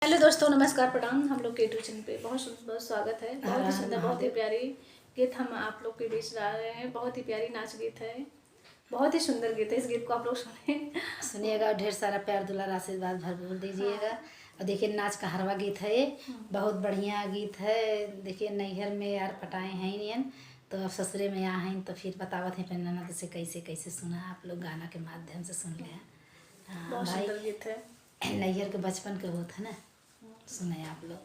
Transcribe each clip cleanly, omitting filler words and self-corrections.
Hello दोस्तों, नमस्कार, प्रणाम। हम लोग के यूट्यूब चैनल पे बहुत बहुत स्वागत है। बहुत ही सुंदर, बहुत ही प्यारी गीत हम आप लोग के बीच ला रहे हैं। बहुत ही प्यारी नाच गीत है, बहुत ही सुंदर गीत है। इस गीत को आप लोग सुनिएगा, ढेर सारा प्यार दुलार आशीर्वाद भरपूर दीजिएगा। और देखिए, नाच का हरवा गीत है ये, बहुत बढ़िया गीत है। देखिए, नैहर में यार पटाए हैं नहीं, तो अब ससुरे में यहाँ हैं, तो फिर बतावत हैं ननद से कैसे कैसे सुना आप लोग, गाना के माध्यम से सुन लिया। बहुत सुंदर गीत है। नैहर के बचपन के होता है ना, सुने आप लोग।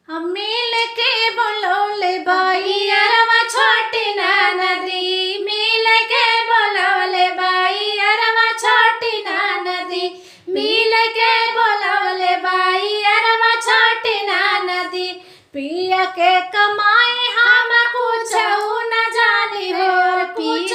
हम मिल के बोलौले बाई अरवा छोटी नदी, मिल के बोलौले बाई अरवा छोटी नदी, मिल के बोलौले बाई अरवा छोटी नदी। पिया के कमाई हम कुछ न जानी हो, कुछ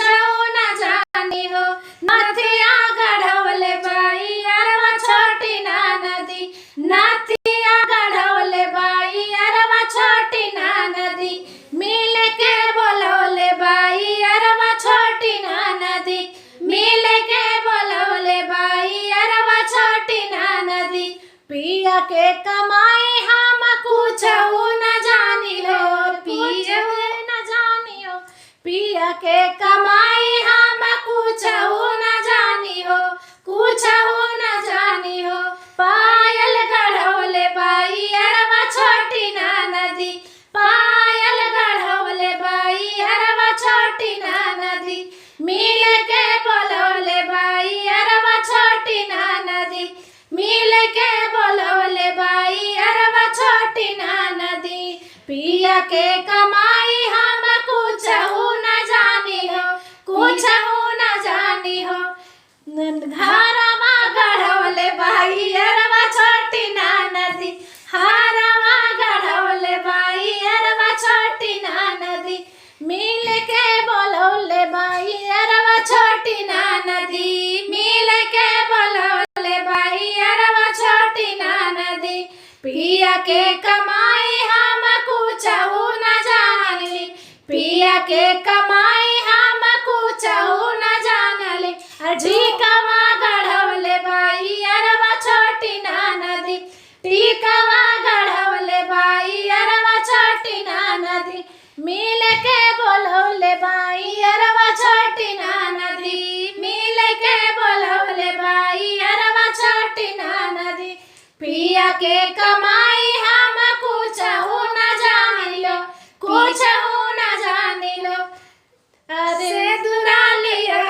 न जानी हो। नथिया गढ़वले बाई अरवा छोटी नदी, नथिया गढ़वले बाई अरवा छोटी नदी, मिल के बोलौले बाई अरवा छोटी नदी, मिल के बोलौले बाई अरवा छोटी नदी। पिया के कमाई हम कुछ न जानी हो, पिया न जानी हो। पिया के कमाई हम कुछ न जानी हो, कुछ न जानी हो। पायल गढ़वले बाई अरवा छोटी नदी, पायल गढ़वले बाई अरवा छोटी नदी, मिल के बोलौले बाई अरवा छोटी नदी, मिल के बोलौले बाई अरवा छोटी नदी। पिया के कमाई हम कुछ न जानी हो, कुछ न जानी हो। घरवा गढ़वले बाई अरवा छोटी नदी, हरवा गढ़वले बाई अरवा छोटी नदी, मिल के बोलौले बाई अरवा छोटी नदी, मिल के बोलौले बाई अरवा छोटी नदी। पिया के कमाई हम कुछ न जानी, पिया के कमाई हम कुछ न जानले। टीकवा गढ़वले बाई अरवा छोटी नदी, टीकवा गढ़वले बाई अरवा छोटी नदी, मिल के बोलौले बाई अरवा छोटी नदी, मिल के बोलौले बाई अरवा छोटी नदी। पिया के कमाई हम कुछ न जानी लो, कुछ न जानी लो। अरे दुरालिया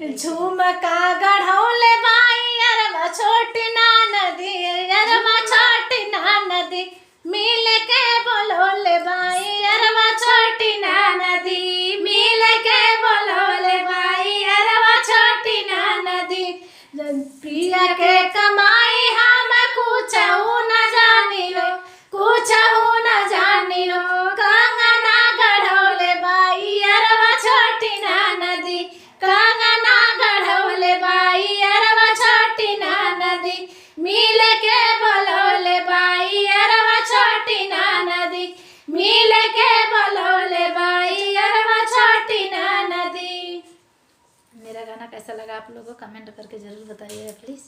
झुमका गढ़ौले बाई अरवा छोटी नदी, अरवा छोटी नदी, मिल के बोलौले बाई अरवा छोटी नदी, मिल के बोलौले बाई अरवा छोटी नदी। पिया के कमाई हम कुछ न जानी लो, कुछ न जानी लो। कंगना गढ़ौले बाई अरवा छोटी नदी, कंगना गढ़ौले बाई अरवा छोटी नदी, मिल के बोलौले बाई अरवा छोटी नदी, मिल के बोलौले बाई अरवा छोटी नदी। मेरा गाना कैसा लगा आप लोगों को कमेंट करके ज़रूर बताइएगा प्लीज़।